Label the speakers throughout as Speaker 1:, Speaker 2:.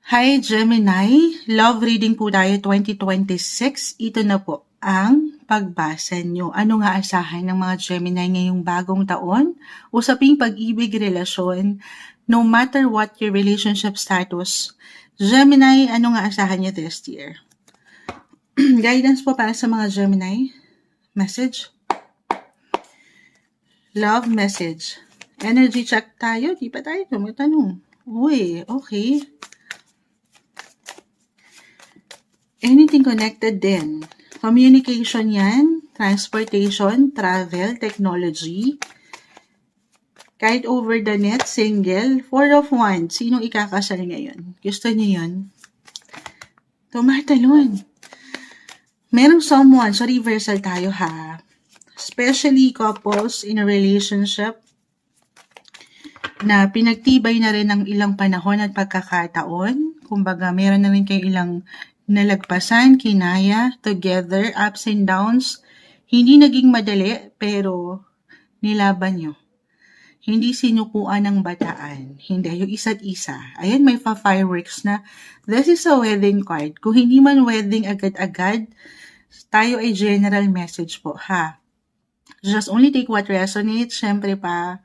Speaker 1: Hi Gemini, love reading po tayo 2026. Ito na po ang pagbasa nyo. Ano nga asahan ng mga Gemini ngayong bagong taon? Usaping pag-ibig, relasyon, no matter what your relationship status. Gemini, ano nga asahan nyo this year? Guidance po para sa mga Gemini. Message. Love message. Energy check tayo. Di pa tayo tumatanong. Uy, okay. Anything connected din. Communication yan, transportation, travel, technology. Kahit over the net, single, Four of Wands. Sinong ikakasal ngayon? Gusto niyo yun? Tumatalon. Merong someone, so reversal tayo ha. Especially couples in a relationship na pinagtibay na rin ng ilang panahon at pagkakataon. Kumbaga, meron na rin kayo ilang nalagpasan, kinaya, together, ups and downs. Hindi naging madali, pero nilaban nyo. Hindi sinukuan ng bataan. Hindi, yung isa't isa. Ayan, may fireworks na. This is a wedding card. Kung hindi man wedding agad-agad, tayo ay general message po, ha? Just only take what resonates, syempre pa.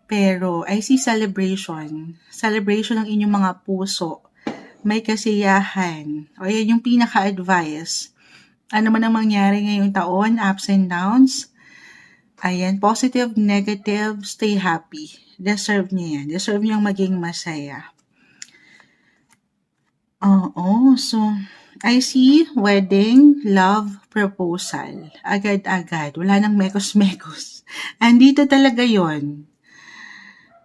Speaker 1: Pero, I see celebration. Celebration ng inyong mga puso. May kasiyahan. O yan yung pinaka-advice. Ano man ang mangyari ngayong taon, ups and downs. Ayan, positive, negative, stay happy. Deserve niya yan. Deserve niyang maging masaya. Oo, so I see wedding, love, proposal. Agad-agad. Wala nang mekos-mekos. Andito talaga yon.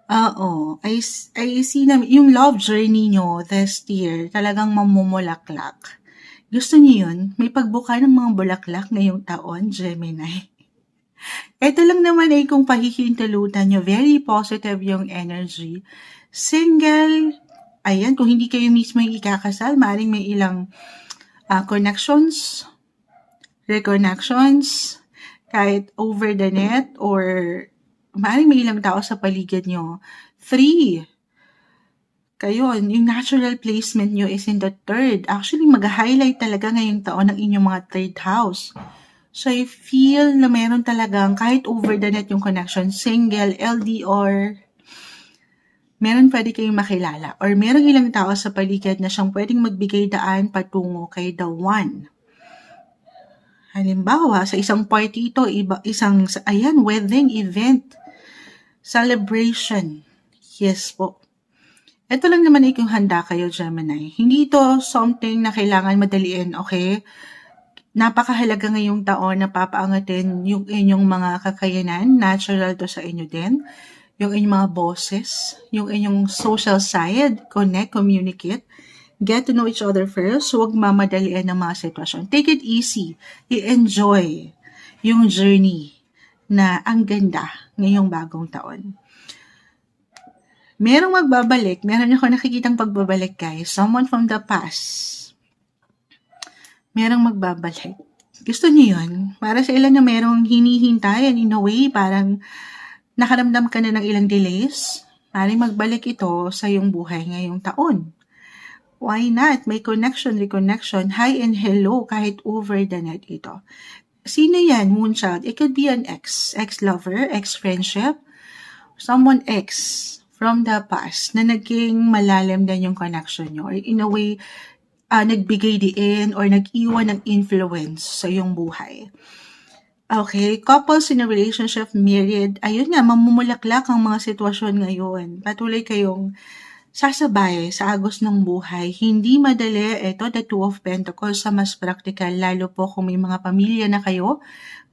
Speaker 1: Oo, I see na yung love journey nyo this year talagang mamumulaklak. Gusto niyo yun? May pagbuka ng mga bulaklak ngayong taon, Gemini. Ito lang naman ay kung pahihintalutan nyo, very positive yung energy. Single, ayan, kung hindi kayo mismo yung ikakasal, maaaring may ilang connections, reconnections, kahit over the net or maaaring may ilang tao sa paligid nyo. 3. Kayo, yung natural placement nyo is in the 3rd. Actually, mag-highlight talaga ngayong taon ng inyong mga 3rd house. So, I feel na meron talagang, kahit over the net yung connection, single, LDR, meron pwede kayong makilala. Or meron ilang tao sa paligid na siyang pwedeng magbigay daan patungo kay the one. Halimbawa, sa isang party ito, wedding event, celebration. Yes po. Ito lang naman ay kung handa kayo, Gemini. Hindi ito something na kailangan madaliin, okay? Napakahalaga ngayong taon na papaangatin yung inyong mga kakayanan. Natural to sa inyo din. Yung inyong mga bosses, yung inyong social side, connect, communicate. Get to know each other first. Huwag mamadalian ng mga sitwasyon. Take it easy. I-enjoy yung journey na ang ganda ngayong bagong taon. Merong magbabalik. Meron ako nakikitang pagbabalik, guys. Someone from the past. Merong magbabalik. Gusto niyo yun? Para sa ilan na merong hinihintayan in a way, parang nakaramdam ka na ng ilang delays. Maring magbalik ito sa iyong buhay ngayong taon. Why not? May connection, reconnection, hi and hello kahit over the net ito. Sino yan, Moonchild? It could be an ex-lover, ex-friendship, someone ex from the past na naging malalim din yung connection nyo. Or in a way, nagbigay diin or nag-iwan ng influence sa iyong buhay. Okay, couples in a relationship, married, ayun nga, mamumulaklak ang mga sitwasyon ngayon. Patuloy kayong sasabay sa agos ng buhay. Hindi madali, ito, the Two of Pentacles sa mas practical, lalo po kung may mga pamilya na kayo,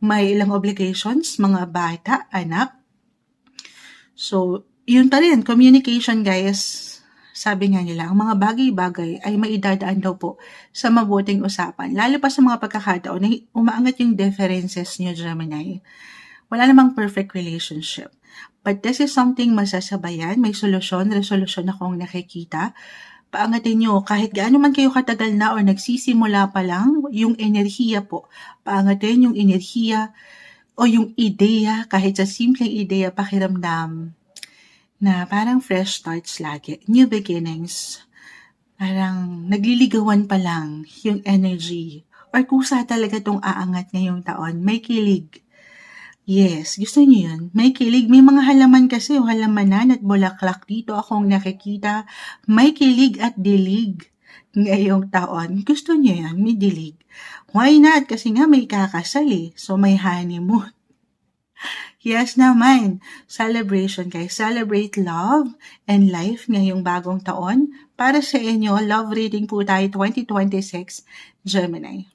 Speaker 1: may ilang obligations, mga bata, anak. So, yun pa rin, communication, guys. Sabi nga nila, ang mga bagay-bagay ay maidadaan daw po sa mabuting usapan. Lalo pa sa mga pagkakataon na umaangat yung differences niyo, Gemini. Wala namang perfect relationship. But this is something masasabayan, may solusyon, resolusyon akong nakikita. Paangatin nyo, kahit gaano man kayo katagal na o nagsisimula pa lang, yung enerhiya po. Paangatin yung enerhiya o yung ideya, kahit sa simpleng ideya, pakiramdam na parang fresh starts lagi, new beginnings. Parang nagliligawan pa lang yung energy or kusa talaga 'tong aangat ngayong taon, may kilig. Yes, gusto niyo yun? May kilig, may mga halaman kasi o halamanan at bulaklak dito akong nakikita. May kilig at dilig ngayong taon. Gusto niyo yan? May dilig. Why not? Kasi nga may kakasal eh. So may honeymoon. Yes naman. Celebration guys. Celebrate love and life ngayong bagong taon. Para sa inyo, love reading po tayo 2026 Gemini.